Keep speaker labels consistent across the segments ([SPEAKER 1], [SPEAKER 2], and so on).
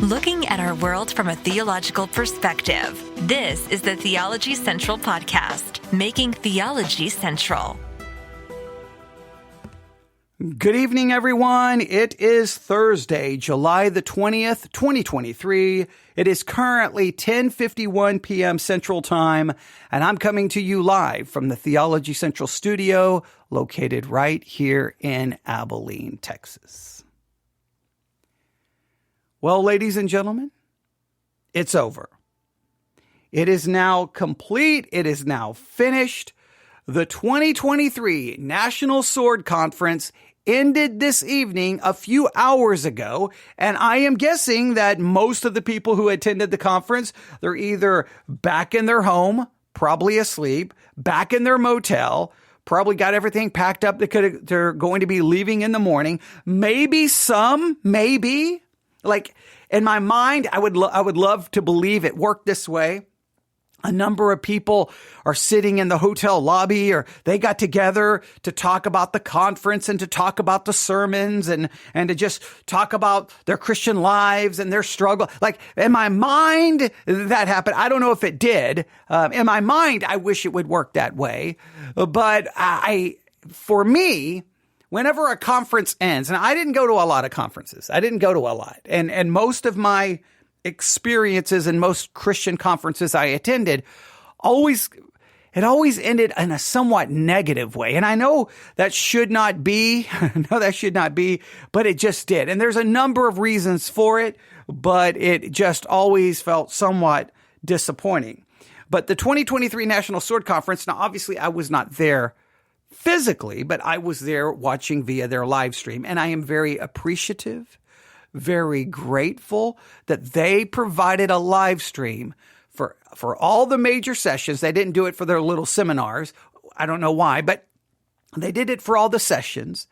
[SPEAKER 1] Looking at our world from a theological perspective, this is the Theology Central Podcast, making theology central.
[SPEAKER 2] Good evening, everyone. It is Thursday, July the 20th, 2023. It is currently 10:51 p.m. Central Time, and I'm coming to you live from the Theology Central studio located right here in Abilene, Texas. Well, ladies and gentlemen, it's over. It is now complete. It is now finished. The 2023 National Sword Conference ended this evening a few hours ago, and I am guessing that most of the people who attended the conference, they're either back in their home, probably asleep, back in their motel, probably got everything packed up they're going to be leaving in the morning. Maybe like in my mind, I would love to believe it worked this way. A number of people are sitting in the hotel lobby, or they got together to talk about the conference and to talk about the sermons and to just talk about their Christian lives and their struggle. Like in my mind, that happened. I don't know if it did. In my mind, I wish it would work that way. But for me, whenever a conference ends, and I didn't go to a lot of conferences. And most of my experiences in most Christian conferences I attended, it always ended in a somewhat negative way. And I know that should not be, but it just did. And there's a number of reasons for it, but it just always felt somewhat disappointing. But the 2023 National Sword Conference, now obviously I was not there physically, but I was there watching via their live stream. And I am very appreciative, very grateful that they provided a live stream for all the major sessions. They didn't do it for their little seminars. I don't know why, but they did it for all the sessions.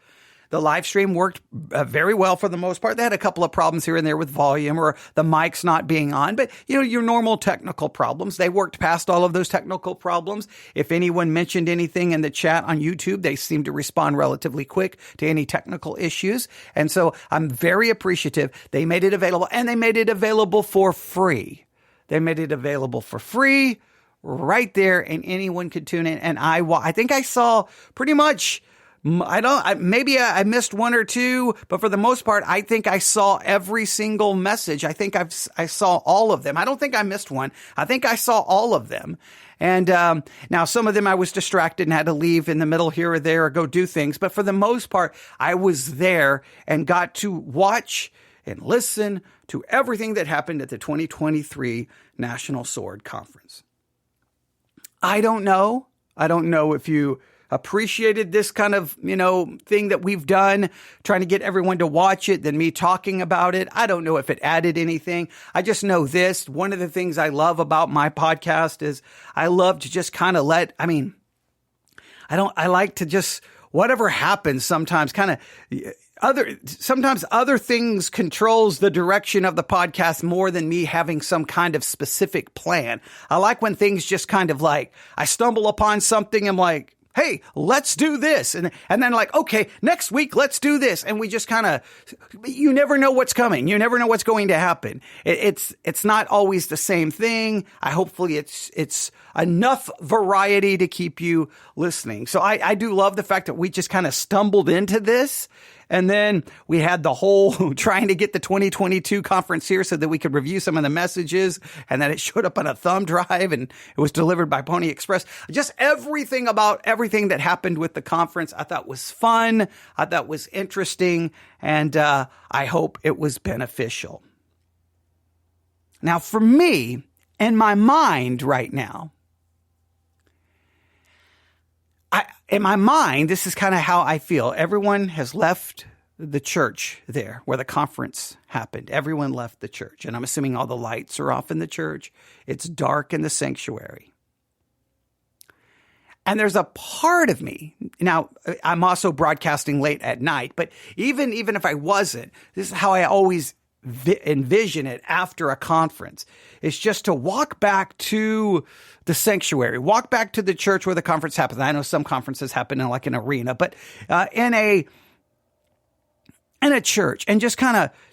[SPEAKER 2] The live stream worked very well for the most part. They had a couple of problems here and there with volume or the mics not being on, but your normal technical problems. They worked past all of those technical problems. If anyone mentioned anything in the chat on YouTube, they seemed to respond relatively quick to any technical issues. And so I'm very appreciative. They made it available, and they made it available for free. They made it available for free right there, and anyone could tune in. And I think I saw pretty much, maybe I missed one or two, but for the most part, I think I saw every single message. I think I saw all of them. I don't think I missed one. I think I saw all of them. And now some of them I was distracted and had to leave in the middle here or there or go do things. But for the most part, I was there and got to watch and listen to everything that happened at the 2023 National Sword Conference. I don't know if you appreciated this kind of, thing that we've done, trying to get everyone to watch it, than me talking about it. I don't know if it added anything. I just know this. One of the things I love about my podcast is I love to just kind of I like to just, whatever happens sometimes sometimes other things controls the direction of the podcast more than me having some kind of specific plan. I like when things just kind of like, I stumble upon something, I'm like, hey, let's do this. And then like, okay, next week, let's do this. And we just kind of, you never know what's coming. You never know what's going to happen. It's not always the same thing. Hopefully it's enough variety to keep you listening. So I do love the fact that we just kind of stumbled into this. And then we had the whole trying to get the 2022 conference here so that we could review some of the messages, and then it showed up on a thumb drive and it was delivered by Pony Express. Just everything about everything that happened with the conference I thought was fun. I thought was interesting, and I hope it was beneficial. Now for me, in my mind right now, in my mind, this is kind of how I feel. Everyone has left the church there where the conference happened. Everyone left the church. And I'm assuming all the lights are off in the church. It's dark in the sanctuary. And there's a part of me, now I'm also broadcasting late at night, but even if I wasn't, this is how I always envision it after a conference. It's just to walk back to the sanctuary, walk back to the church where the conference happens. I know some conferences happen in like an arena, but in in a church and just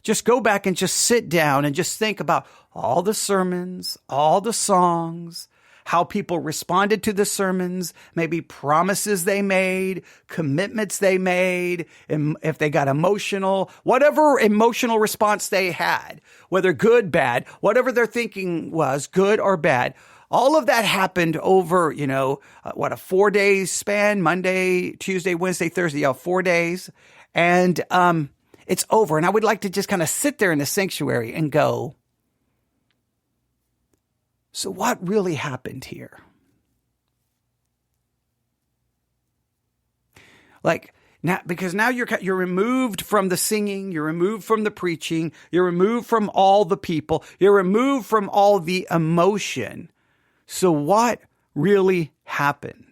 [SPEAKER 2] just go back and just sit down and just think about all the sermons, all the songs, how people responded to the sermons, maybe promises they made, commitments they made, and if they got emotional, whatever emotional response they had, whether good, bad, whatever their thinking was, good or bad, all of that happened over, a 4-day span, Monday, Tuesday, Wednesday, Thursday, 4 days. And it's over. And I would like to just kind of sit there in the sanctuary and go, so what really happened here? Because now you're removed from the singing, you're removed from the preaching, you're removed from all the people, you're removed from all the emotion. So what really happened?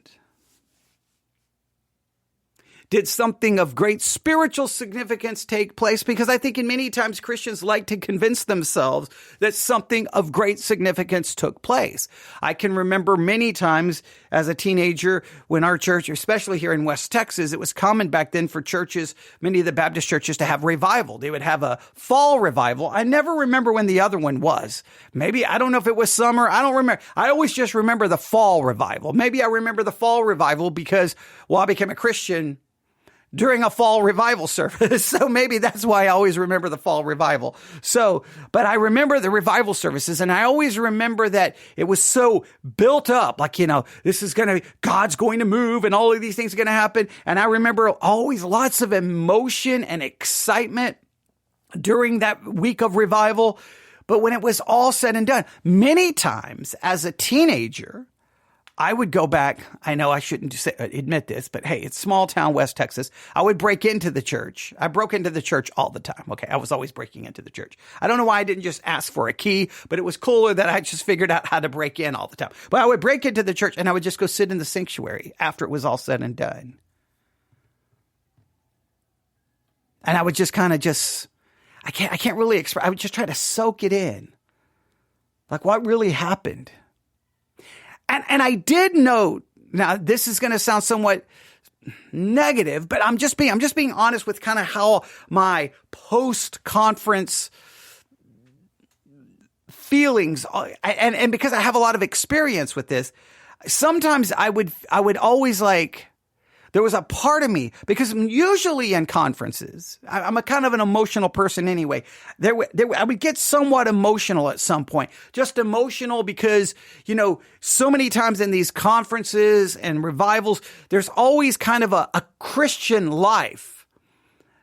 [SPEAKER 2] Did something of great spiritual significance take place? Because I think in many times Christians like to convince themselves that something of great significance took place. I can remember many times as a teenager when our church, especially here in West Texas, it was common back then for churches, many of the Baptist churches, to have revival. They would have a fall revival. I never remember when the other one was. Maybe, I don't know if it was summer. I don't remember. I always just remember the fall revival. Maybe I remember the fall revival because, I became a Christian during a fall revival service. So maybe that's why I always remember the fall revival. But I remember the revival services, and I always remember that it was so built up, God's going to move and all of these things are going to happen. And I remember always lots of emotion and excitement during that week of revival. But when it was all said and done, many times as a teenager, I would go back. I know I shouldn't admit this, but hey, it's small town West Texas. I would break into the church. I broke into the church all the time. Okay, I was always breaking into the church. I don't know why I didn't just ask for a key, but it was cooler that I just figured out how to break in all the time. But I would break into the church and I would just go sit in the sanctuary after it was all said and done. And I would just I can't really express. I would just try to soak it in. Like what really happened. And I did note, now this is going to sound somewhat negative, but I'm just being honest with kind of how my post-conference feelings, and because I have a lot of experience with this, sometimes I would always there was a part of me, because usually in conferences, I'm a kind of an emotional person anyway. I would get somewhat emotional at some point, just emotional because, so many times in these conferences and revivals, there's always kind of a Christian life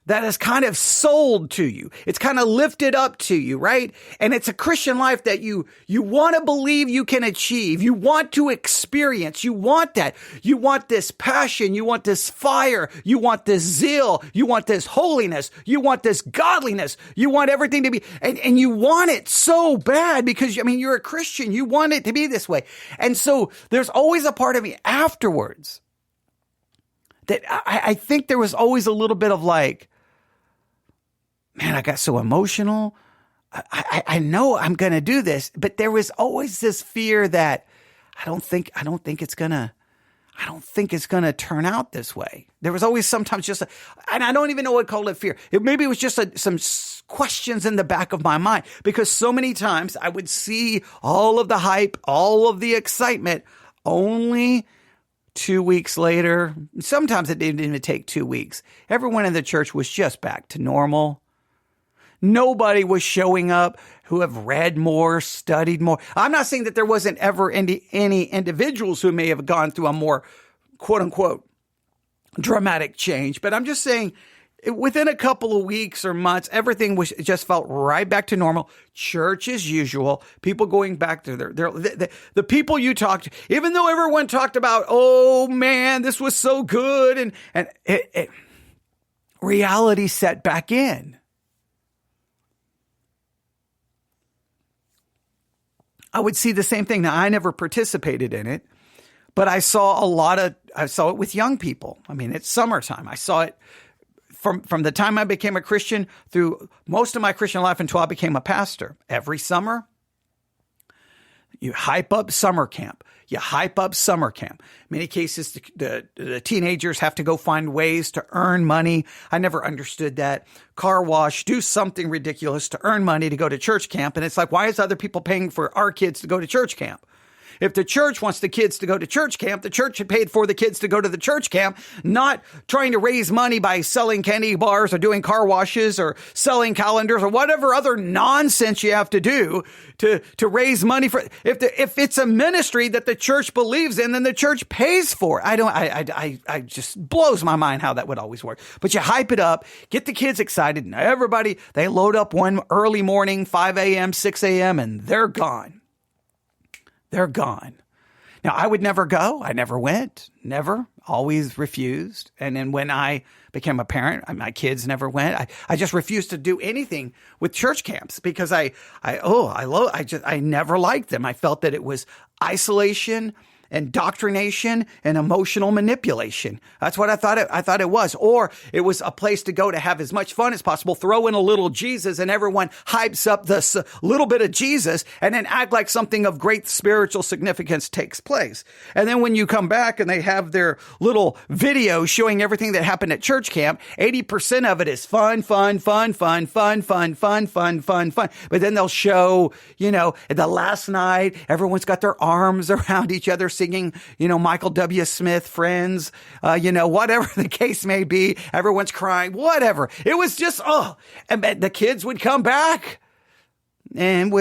[SPEAKER 2] that is kind of sold to you. It's kind of lifted up to you, right? And it's a Christian life that you want to believe you can achieve. You want to experience. You want that. You want this passion. You want this fire. You want this zeal. You want this holiness. You want this godliness. You want everything to be, and you want it so bad because, you're a Christian. You want it to be this way. And so there's always a part of me afterwards that I think there was always a little bit of man, I got so emotional. I know I'm going to do this, but there was always this fear that I don't think it's going to turn out this way. There was always sometimes and I don't even know what to call it fear. Maybe it was just some questions in the back of my mind, because so many times I would see all of the hype, all of the excitement, only 2 weeks later. Sometimes it didn't even take 2 weeks. Everyone in the church was just back to normal. Nobody was showing up who have read more, studied more. I'm not saying that there wasn't ever any individuals who may have gone through a more, quote unquote, dramatic change. But I'm just saying within a couple of weeks or months, everything just felt right back to normal. Church as usual. People going back to the people you talked to, even though everyone talked about, oh man, this was so good. And reality set back in. I would see the same thing. Now, I never participated in it, but I saw it with young people. It's summertime. I saw it from the time I became a Christian through most of my Christian life until I became a pastor. Every summer, You hype up summer camp. You hype up summer camp. In many cases, the teenagers have to go find ways to earn money. I never understood that. Car wash, do something ridiculous to earn money to go to church camp. And it's like, why is other people paying for our kids to go to church camp? If the church wants the kids to go to church camp, the church had paid for the kids to go to the church camp, not trying to raise money by selling candy bars or doing car washes or selling calendars or whatever other nonsense you have to do to raise money for. If it's a ministry that the church believes in, then the church pays for it. I just blows my mind how that would always work. But you hype it up, get the kids excited, and everybody, they load up one early morning, 5 a.m., 6 a.m., and they're gone. They're gone. Now, I would never go. I never went. Never. Always refused. And then when I became a parent, my kids never went. I just refused to do anything with church camps because I never liked them. I felt that it was isolation, indoctrination, and emotional manipulation. That's what I thought it was. Or it was a place to go to have as much fun as possible, throw in a little Jesus, and everyone hypes up this little bit of Jesus and then act like something of great spiritual significance takes place. And then when you come back and they have their little video showing everything that happened at church camp, 80% of it is fun. But then they'll show, the last night, everyone's got their arms around each other singing, Michael W. Smith, Friends, whatever the case may be. Everyone's crying, whatever. It was just, and the kids would come back. And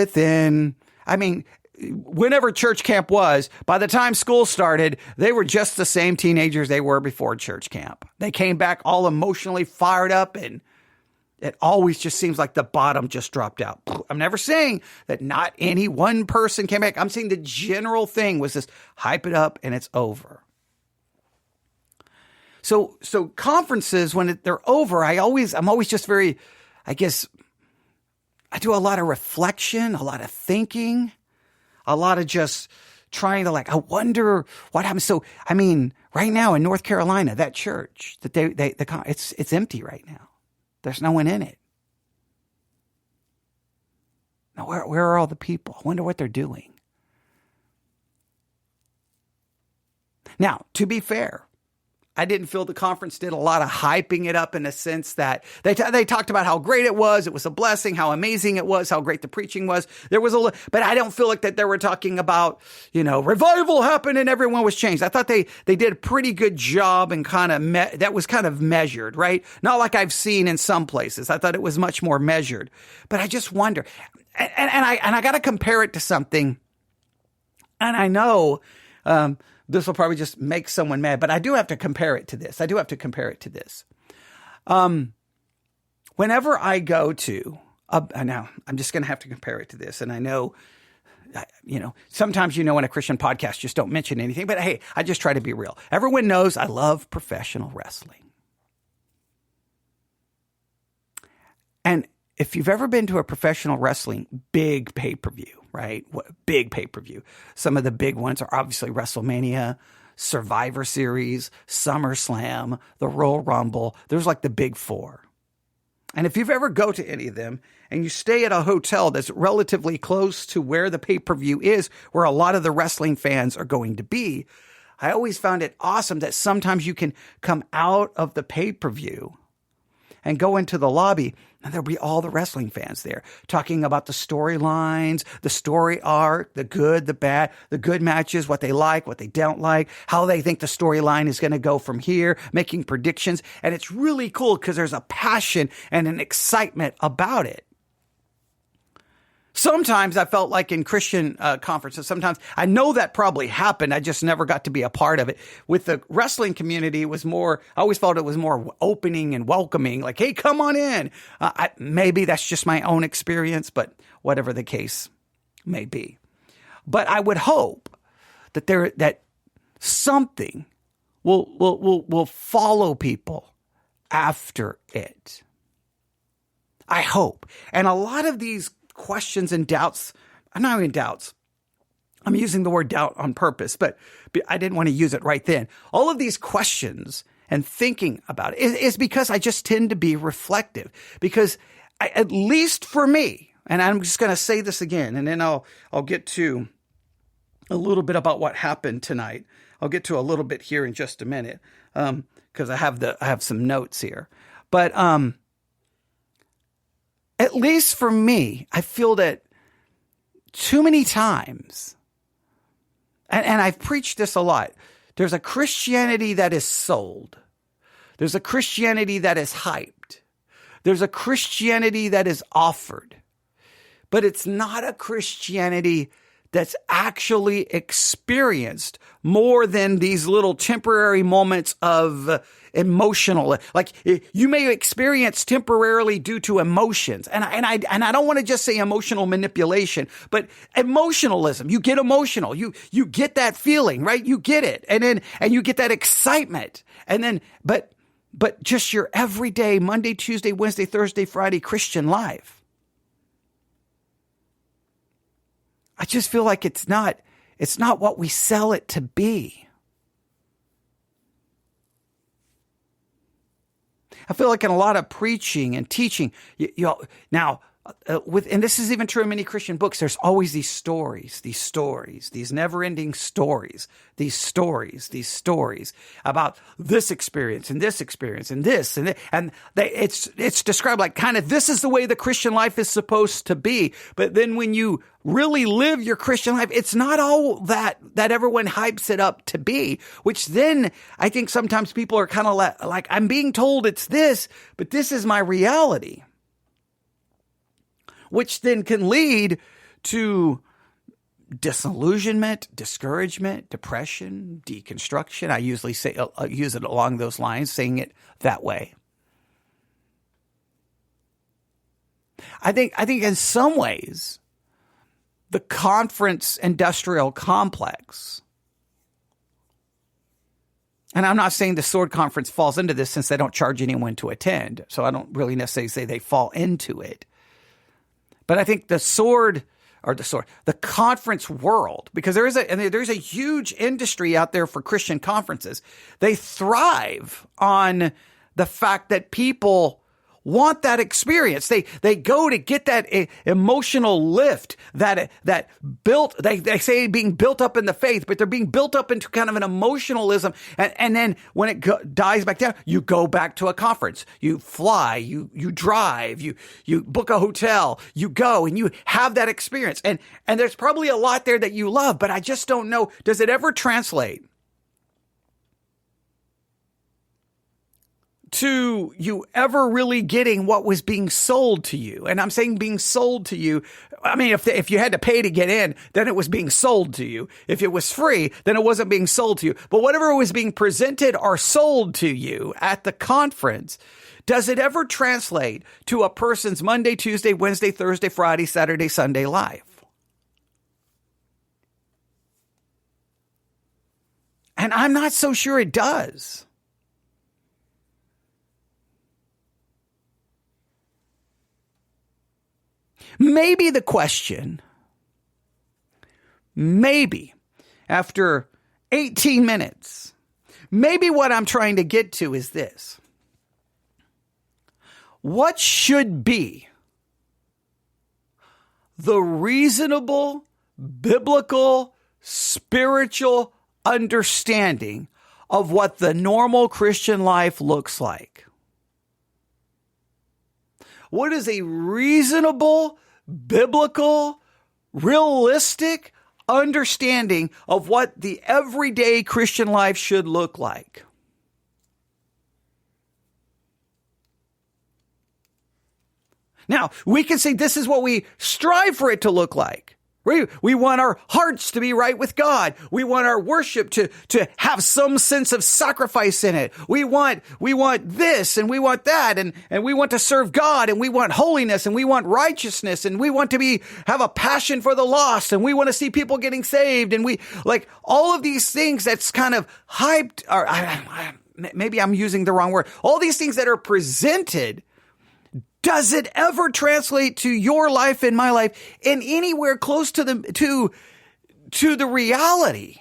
[SPEAKER 2] whenever church camp was, by the time school started, they were just the same teenagers they were before church camp. They came back all emotionally fired up, and it always just seems like the bottom just dropped out. I'm never saying that not any one person came back. I'm saying the general thing was just hype it up and it's over. So conferences, when they're over, I'm always just very, I guess, I do a lot of reflection, a lot of thinking, a lot of just trying to I wonder what happens. So, right now in North Carolina, that church that it's empty right now. There's no one in it. Now, where are all the people? I wonder what they're doing. Now, to be fair, I didn't feel the conference did a lot of hyping it up in a sense that they talked about how great it was a blessing, how amazing it was, how great the preaching was. There was but I don't feel like that they were talking about, revival happened and everyone was changed. I thought they did a pretty good job and that was kind of measured, right? Not like I've seen in some places. I thought it was much more measured, but I just wonder, and I got to compare it to something, and I know, this will probably just make someone mad, but I do have to compare it to this. Whenever I go to, now I'm just going to have to compare it to this. And I know, sometimes, in a Christian podcast, just don't mention anything, but hey, I just try to be real. Everyone knows I love professional wrestling. And if you've ever been to a professional wrestling big pay-per-view, right? Big pay-per-view. Some of the big ones are obviously WrestleMania, Survivor Series, SummerSlam, the Royal Rumble. There's the big four. And if you've ever go to any of them and you stay at a hotel that's relatively close to where the pay-per-view is, where a lot of the wrestling fans are going to be, I always found it awesome that sometimes you can come out of the pay-per-view and go into the lobby, and there'll be all the wrestling fans there talking about the storylines, the story arc, the good, the bad, the good matches, what they like, what they don't like, how they think the storyline is going to go from here, making predictions. And it's really cool because there's a passion and an excitement about it. Sometimes I felt like in Christian conferences, sometimes I know that probably happened. I just never got to be a part of it. With the wrestling community, it was more, I always felt it was more opening and welcoming. Like, hey, come on in. Maybe that's just my own experience, but whatever the case may be. But I would hope that that something will follow people after it. I hope. And a lot of these questions and doubts, I'm not even doubts. I'm using the word doubt on purpose, but I didn't want to use it right then. All of these questions and thinking about it is because I just tend to be reflective. Because at least for me, and I'm just going to say this again, and then I'll get to a little bit about what happened tonight. I'll get to a little bit here in just a minute because I have some notes here. But at least for me, I feel that too many times, and I've preached this a lot, there's a Christianity that is sold. There's a Christianity that is hyped. There's a Christianity that is offered. But it's not a Christianity that's actually experienced more than these little temporary moments of emotional, like you may experience temporarily due to emotions. And I don't want to just say emotional manipulation, but emotionalism. You get emotional. You get that feeling, right? You get it. And you get that excitement. But just your everyday Monday, Tuesday, Wednesday, Thursday, Friday Christian life. I just feel like it's not what we sell it to be. I feel like in a lot of preaching and teaching, and this is even true in many Christian books, there's always these stories, these never-ending stories, these stories about this experience and this experience and this and it's described like kind of this is the way the Christian life is supposed to be. But then when you really live your Christian life, it's not all that everyone hypes it up to be, which then I think sometimes people are kind of like, I'm being told it's this, but this is my reality. Which then can lead to disillusionment, discouragement, depression, deconstruction. I usually use it along those lines, saying it that way. I think in some ways, the conference industrial complex, and I'm not saying the Sword Conference falls into this since they don't charge anyone to attend, so I don't really necessarily say they fall into it. But I think the conference world, because there's a huge industry out there for Christian conferences. They thrive on the fact that people want that experience. They go to get that emotional lift that built, they say being built up in the faith, but they're being built up into kind of an emotionalism. And then when it dies back down, you go back to a conference, you fly, you drive, you book a hotel, you go and you have that experience. And there's probably a lot there that you love, but I just don't know. Does it ever translate to you ever really getting what was being sold to you? And I'm saying being sold to you. I mean, if you had to pay to get in, then it was being sold to you. If it was free, then it wasn't being sold to you. But whatever was being presented or sold to you at the conference, does it ever translate to a person's Monday, Tuesday, Wednesday, Thursday, Friday, Saturday, Sunday life? And I'm not so sure it does. Maybe the question, after 18 minutes, maybe what I'm trying to get to is this. What should be the reasonable, biblical, spiritual understanding of what the normal Christian life looks like? What is a reasonable, biblical, realistic understanding of what the everyday Christian life should look like? Now, we can say this is what we strive for it to look like. We want our hearts to be right with God. We want our worship to have some sense of sacrifice in it. We want this and we want that and we want to serve God and we want holiness and we want righteousness and we want to have a passion for the lost and we want to see people getting saved and we like all of these things that's kind of hyped, or maybe I'm using the wrong word. All these things that are presented. Does it ever translate to your life and my life in anywhere close to the reality?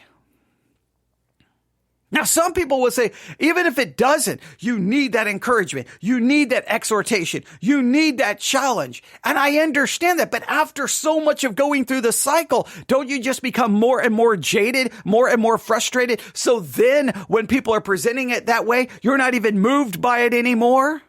[SPEAKER 2] Now, some people will say, even if it doesn't, you need that encouragement. You need that exhortation. You need that challenge. And I understand that. But after so much of going through the cycle, don't you just become more and more jaded, more and more frustrated? So then when people are presenting it that way, you're not even moved by it anymore?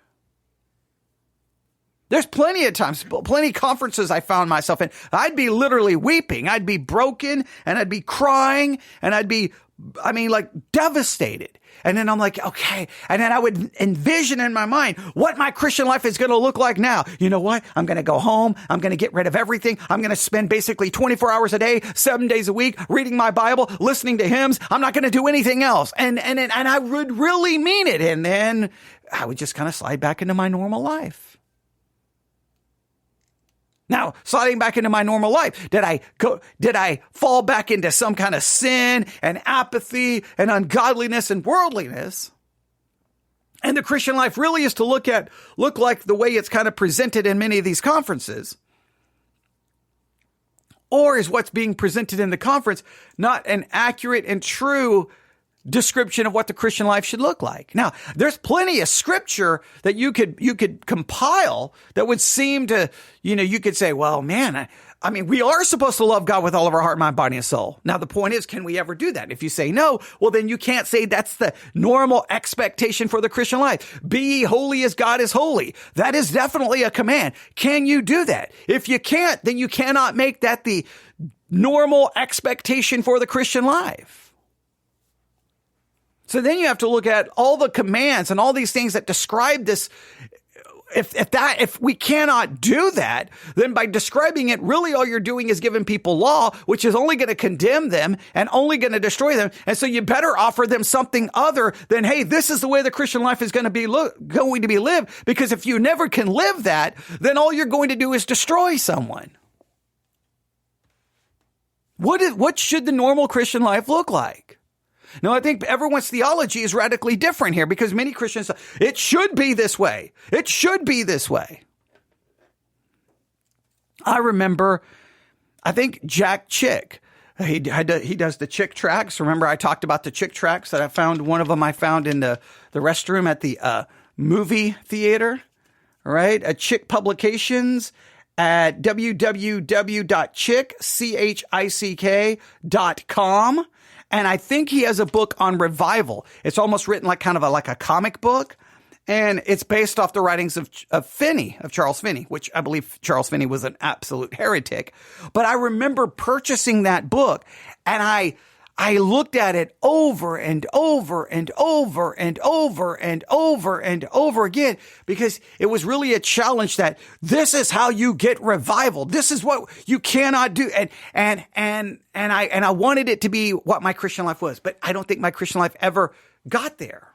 [SPEAKER 2] There's plenty of times, plenty of conferences I found myself in. I'd be literally weeping. I'd be broken and I'd be crying and I'd be like devastated. And then I'm like, okay. And then I would envision in my mind what my Christian life is going to look like now. You know what? I'm going to go home. I'm going to get rid of everything. I'm going to spend basically 24 hours a day, 7 days a week, reading my Bible, listening to hymns. I'm not going to do anything else. And I would really mean it. And then I would just kind of slide back into my normal life. Now, sliding back into my normal life, did I fall back into some kind of sin and apathy and ungodliness and worldliness? And the Christian life really is to look like the way it's kind of presented in many of these conferences. Or is what's being presented in the conference not an accurate and true description of what the Christian life should look like? Now, there's plenty of scripture that you could compile that would seem to, you could say, well, man, I mean, we are supposed to love God with all of our heart, mind, body, and soul. Now, the point is, can we ever do that? If you say no, well, then you can't say that's the normal expectation for the Christian life. Be ye holy as God is holy. That is definitely a command. Can you do that? If you can't, then you cannot make that the normal expectation for the Christian life. So then you have to look at all the commands and all these things that describe this. If we cannot do that, then by describing it, really all you're doing is giving people law, which is only going to condemn them and only going to destroy them. And so you better offer them something other than, hey, this is the way the Christian life is going to be lived. Because if you never can live that, then all you're going to do is destroy someone. What should the normal Christian life look like? No, I think everyone's theology is radically different here because many Christians, it should be this way. It should be this way. I remember, I think Jack Chick, he does the Chick tracts. Remember I talked about the Chick tracts that I found, one of them I found in the restroom at the movie theater, right? At Chick Publications at www.chick.com. And I think he has a book on revival. It's almost written like kind of like a comic book. And it's based off the writings of Charles Finney, which I believe Charles Finney was an absolute heretic. But I remember purchasing that book and I looked at it over and over and over and over and over and over again because it was really a challenge that this is how you get revival. This is what you cannot do. And I wanted it to be what my Christian life was, but I don't think my Christian life ever got there.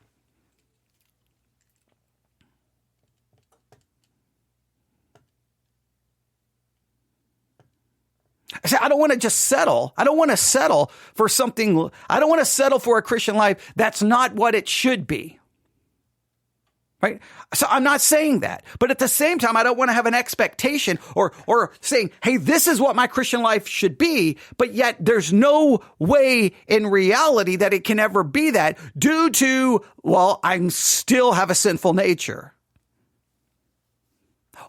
[SPEAKER 2] I said, I don't want to just settle. I don't want to settle for something. I don't want to settle for a Christian life that's not what it should be. Right? So I'm not saying that. But at the same time, I don't want to have an expectation or saying, hey, this is what my Christian life should be. But yet there's no way in reality that it can ever be that due to, well, I still have a sinful nature.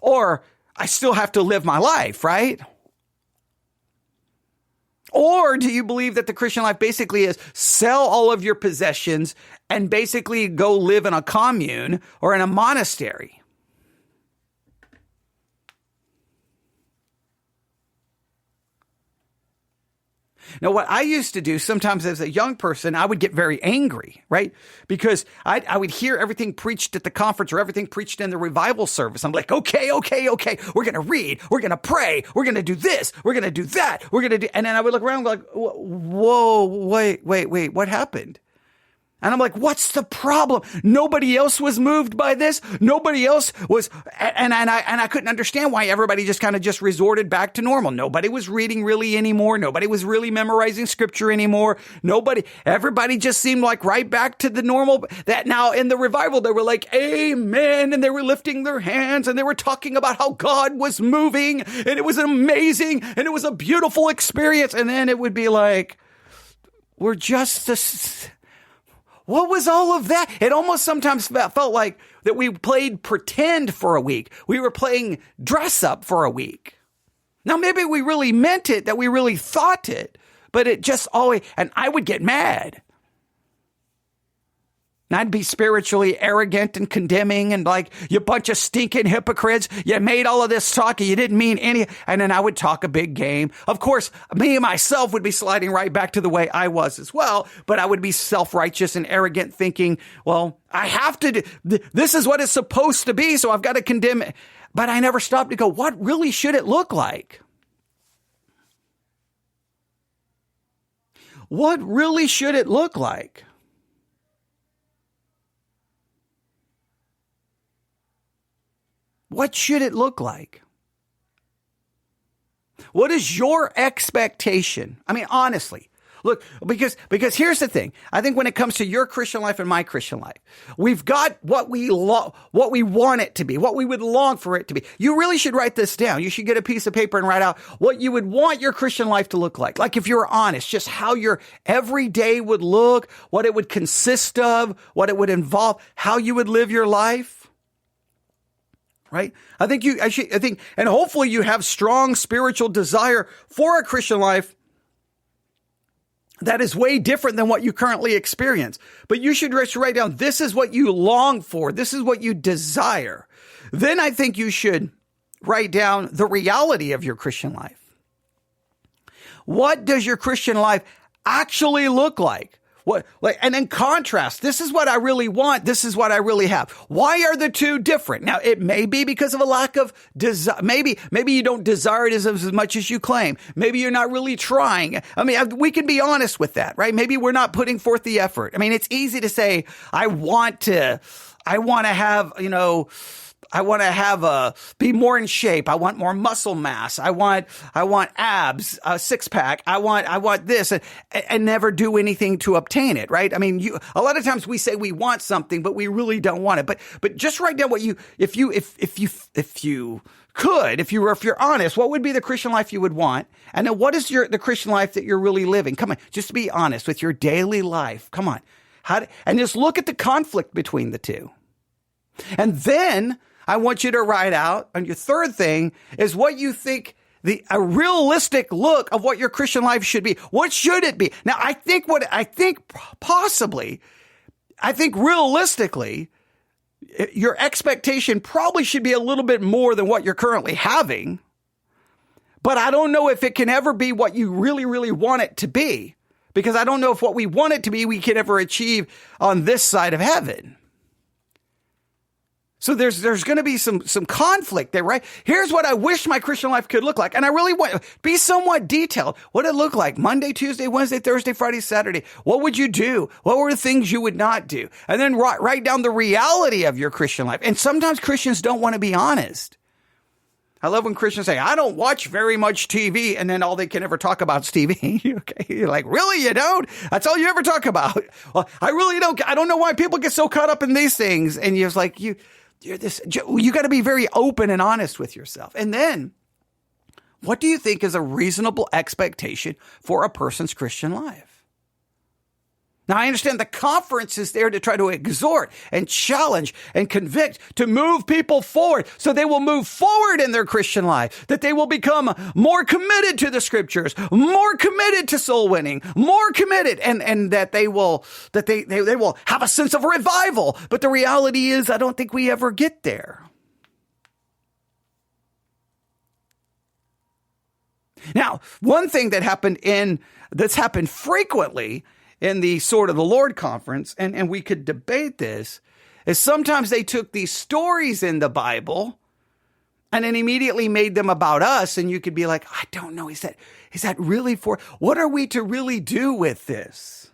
[SPEAKER 2] Or I still have to live my life, right? Or do you believe that the Christian life basically is sell all of your possessions and basically go live in a commune or in a monastery? Now, what I used to do sometimes as a young person, I would get very angry, right? Because I would hear everything preached at the conference or everything preached in the revival service. I'm like, okay. We're going to read. We're going to pray. We're going to do this. We're going to do that. And then I would look around and go like, whoa, wait, what happened? And I'm like, what's the problem? Nobody else was moved by this. Nobody else was. And I couldn't understand why everybody just kind of just resorted back to normal. Nobody was reading really anymore. Nobody was really memorizing scripture anymore. Everybody just seemed like right back to the normal. That now in the revival, they were like, amen. And they were lifting their hands and they were talking about how God was moving and it was amazing and it was a beautiful experience. And then it would be like, What was all of that? It almost sometimes felt like that we played pretend for a week. We were playing dress up for a week. Now, maybe we really meant it, that we really thought it, but it just always, and I would get mad. And I'd be spiritually arrogant and condemning and like, you bunch of stinking hypocrites. You made all of this talk and you didn't mean any. And then I would talk a big game. Of course, me myself would be sliding right back to the way I was as well. But I would be self-righteous and arrogant thinking, well, I have to do, this is what it's supposed to be. So I've got to condemn it. But I never stopped to go, what really should it look like? What really should it look like? What should it look like? What is your expectation? I mean, honestly, look, because here's the thing. I think when it comes to your Christian life and my Christian life, we've got what we want it to be, what we would long for it to be. You really should write this down. You should get a piece of paper and write out what you would want your Christian life to look like. Like if you're honest, just how your every day would look, what it would consist of, what it would involve, how you would live your life. Right? I think, and hopefully you have strong spiritual desire for a Christian life that is way different than what you currently experience. But you should write down, this is what you long for. This is what you desire. Then I think you should write down the reality of your Christian life. What does your Christian life actually look like? And then contrast. This is what I really want. This is what I really have. Why are the two different? Now, it may be because of a lack of desire. Maybe you don't desire it as much as you claim. Maybe you're not really trying. I mean, we can be honest with that, right? Maybe we're not putting forth the effort. I mean, it's easy to say, I want to be more in shape. I want more muscle mass. I want abs, a six pack. I want this and never do anything to obtain it. Right. I mean, a lot of times we say we want something, but we really don't want it. But just write down what if you're honest, what would be the Christian life you would want? And then what is the Christian life that you're really living? Come on, just be honest with your daily life. Come on. And just look at the conflict between the two. And then I want you to write out, and your third thing is what you think a realistic look of what your Christian life should be. What should it be? Now, I think realistically, your expectation probably should be a little bit more than what you're currently having. But I don't know if it can ever be what you really, really want it to be, because I don't know if what we want it to be, we can ever achieve on this side of heaven. So there's going to be some conflict there, right? Here's what I wish my Christian life could look like. And I really want be somewhat detailed. What did it look like? Monday, Tuesday, Wednesday, Thursday, Friday, Saturday. What would you do? What were the things you would not do? And then write down the reality of your Christian life. And sometimes Christians don't want to be honest. I love when Christians say, I don't watch very much TV, and then all they can ever talk about is TV. Okay. You're like, really? You don't? That's all you ever talk about? Well, I really don't. I don't know why people get so caught up in these things. And you're like, you got to be very open and honest with yourself. And then, what do you think is a reasonable expectation for a person's Christian life? Now, I understand the conference is there to try to exhort and challenge and convict, to move people forward so they will move forward in their Christian life, that they will become more committed to the scriptures, more committed to soul winning, more committed, and that they will have a sense of revival. But the reality is, I don't think we ever get there. Now, one thing that's happened frequently in the Sword of the Lord conference, and we could debate this, is sometimes they took these stories in the Bible and then immediately made them about us, and you could be like, I don't know, is that really what are we to really do with this?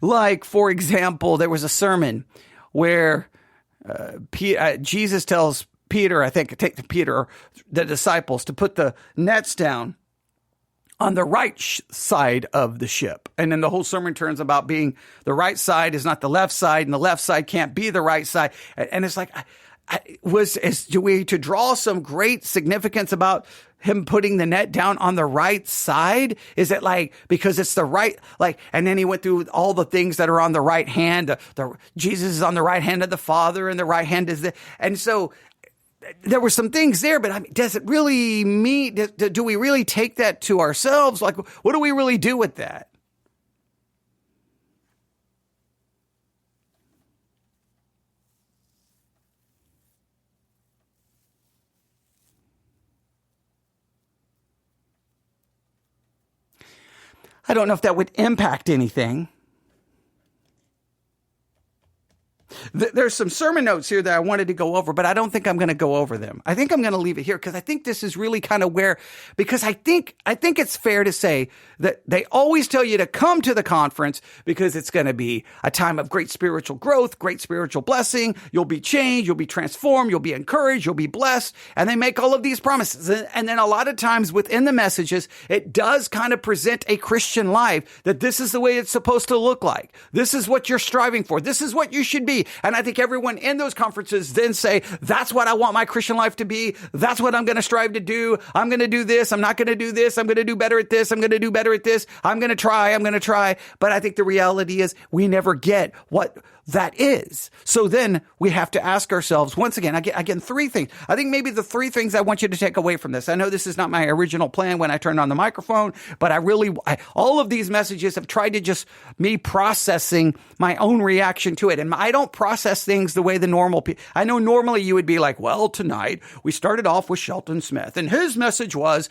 [SPEAKER 2] Like, for example, there was a sermon where Jesus tells Peter, the disciples, to put the nets down on the right side of the ship. And then the whole sermon turns about being the right side is not the left side, and the left side can't be the right side. And it's like, do we to draw some great significance about him putting the net down on the right side? Is it like, because it's the right, like, and then he went through all the things that are on the right hand. Jesus is on the right hand of the Father, and the right hand is and so there were some things there, but I mean, does it really mean, do we really take that to ourselves? Like, what do we really do with that? I don't know if that would impact anything. There's some sermon notes here that I wanted to go over, but I don't think I'm going to go over them. I think I'm going to leave it here because I think this is really kind of where, because I think it's fair to say that they always tell you to come to the conference because it's going to be a time of great spiritual growth, great spiritual blessing. You'll be changed. You'll be transformed. You'll be encouraged. You'll be blessed. And they make all of these promises. And then a lot of times within the messages, it does kind of present a Christian life that this is the way it's supposed to look like. This is what you're striving for. This is what you should be. And I think everyone in those conferences then say, that's what I want my Christian life to be. That's what I'm going to strive to do. I'm going to do this. I'm not going to do this. I'm going to do better at this. I'm going to do better at this. I'm going to try. But I think the reality is we never get what that is. So then we have to ask ourselves, once again, again, three things. I think maybe the three things I want you to take away from this. I know this is not my original plan when I turned on the microphone, but all of these messages have tried to just me processing my own reaction to it. And I don't process things the way the normal people. I know normally you would be like, well, tonight we started off with Shelton Smith and his message was,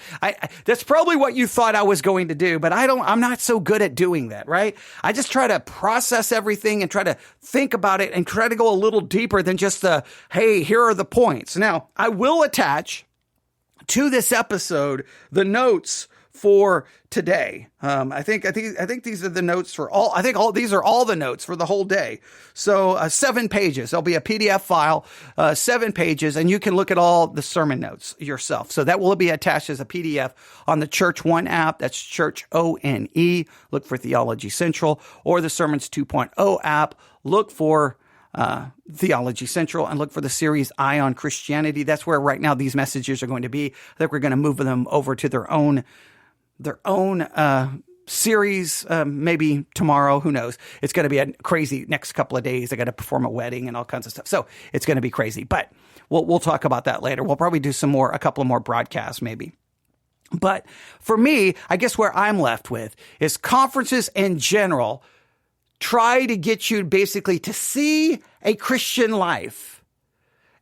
[SPEAKER 2] that's probably what you thought I was going to do, but I'm not so good at doing that, right? I just try to process everything and try to think about it and try to go a little deeper than just hey, here are the points. Now, I will attach to this episode the notes for today. I think these are the notes for all. These are all the notes for the whole day. So 7 pages. There'll be a PDF file, 7 pages, and you can look at all the sermon notes yourself. So that will be attached as a PDF on the Church One app. That's Church ONE. Look for Theology Central, or the Sermons 2.0 app. Look for Theology Central and look for the series Eye on Christianity. That's where right now these messages are going to be. I think we're going to move them over to their own series, maybe tomorrow, who knows. It's going to be a crazy next couple of days. I got to perform a wedding and all kinds of stuff. So it's going to be crazy, but we'll talk about that later. We'll probably do a couple of more broadcasts maybe. But for me, I guess where I'm left with is conferences in general try to get you basically to see a Christian life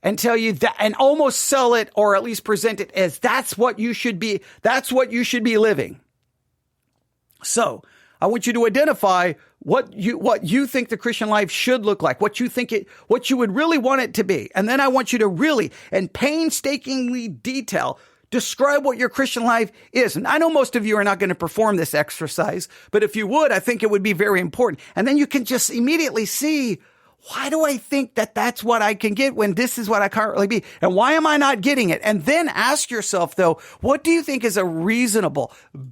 [SPEAKER 2] and tell you that, and almost sell it or at least present it as that's what you should be. That's what you should be living. So I want you to identify what you think the Christian life should look like, what you would really want it to be. And then I want you to really and painstakingly describe what your Christian life is. And I know most of you are not going to perform this exercise, but if you would, I think it would be very important. And then you can just immediately see, why do I think that that's what I can get when this is what I currently be? And why am I not getting it? And then ask yourself, though, what do you think is a reasonable,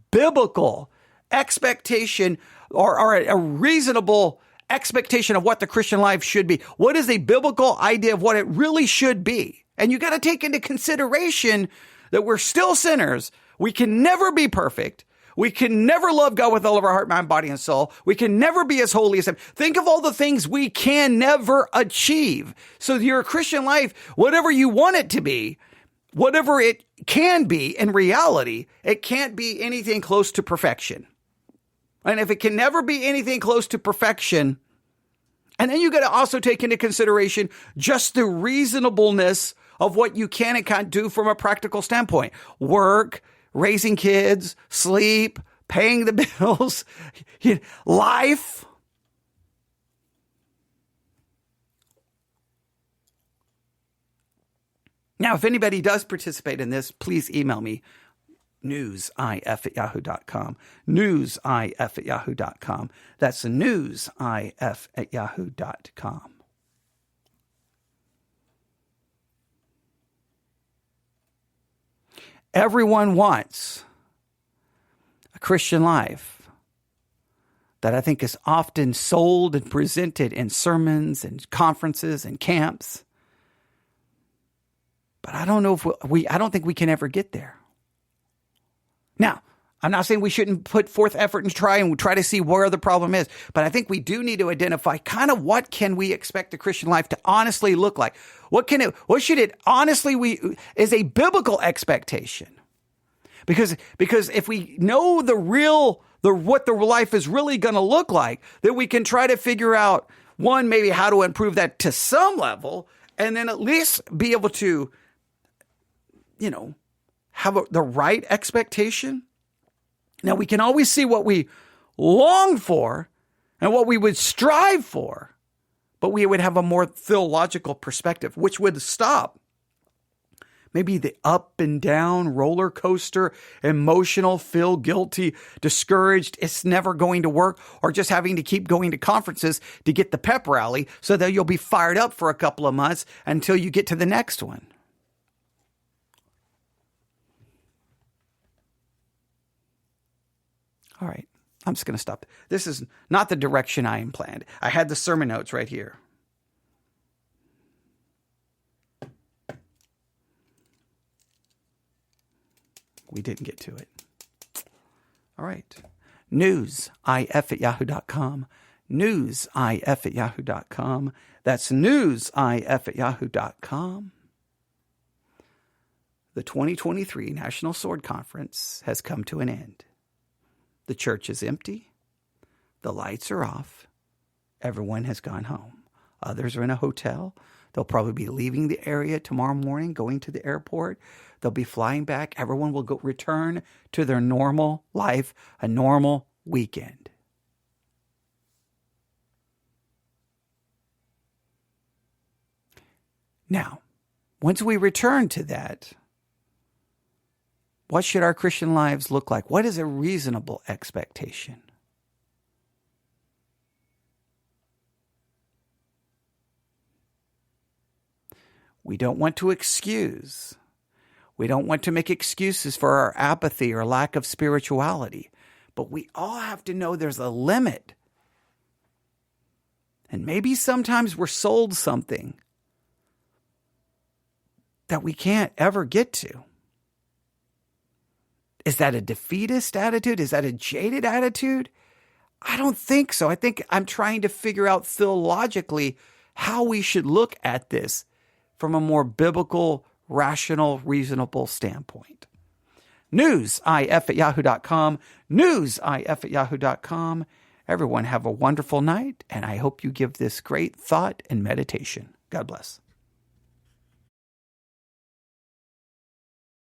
[SPEAKER 2] biblical expectation or a reasonable expectation of what the Christian life should be? What is a biblical idea of what it really should be? And you got to take into consideration that we're still sinners. We can never be perfect. We can never love God with all of our heart, mind, body, and soul. We can never be as holy as Him. Think of all the things we can never achieve. So your Christian life, whatever you want it to be, whatever it can be in reality, it can't be anything close to perfection. And if it can never be anything close to perfection, and then you got to also take into consideration just the reasonableness of what you can and can't do from a practical standpoint. Work, raising kids, sleep, paying the bills, life. Now, if anybody does participate in this, please email me, newsif@yahoo.com. Newsif@yahoo.com. That's newsif@yahoo.com. Everyone wants a Christian life that I think is often sold and presented in sermons and conferences and camps. But I don't know if I don't think we can ever get there. Now, I'm not saying we shouldn't put forth effort and try to see where the problem is, but I think we do need to identify kind of what can we expect the Christian life to honestly look like? What should it honestly is a biblical expectation? Because if we know what the life is really going to look like, then we can try to figure out, one, maybe how to improve that to some level, and then at least be able to, have the right expectation. Now, we can always see what we long for and what we would strive for, but we would have a more theological perspective, which would stop maybe the up and down roller coaster, emotional, feel guilty, discouraged, it's never going to work, or just having to keep going to conferences to get the pep rally so that you'll be fired up for a couple of months until you get to the next one. All right, I'm just going to stop. This is not the direction I am planned. I had the sermon notes right here. We didn't get to it. All right. newsif@yahoo.com. newsif@yahoo.com. That's newsif@yahoo.com. The 2023 National Sword Conference has come to an end. The church is empty. The lights are off. Everyone has gone home. Others are in a hotel. They'll probably be leaving the area tomorrow morning, going to the airport. They'll be flying back. Everyone will return to their normal life, a normal weekend. Now, once we return to that, what should our Christian lives look like? What is a reasonable expectation? We don't want to excuse. We don't want to make excuses for our apathy or lack of spirituality. But we all have to know there's a limit. And maybe sometimes we're sold something that we can't ever get to. Is that a defeatist attitude? Is that a jaded attitude? I don't think so. I think I'm trying to figure out theologically how we should look at this from a more biblical, rational, reasonable standpoint. newsif@yahoo.com. newsif@yahoo.com. Everyone have a wonderful night, and I hope you give this great thought and meditation. God bless.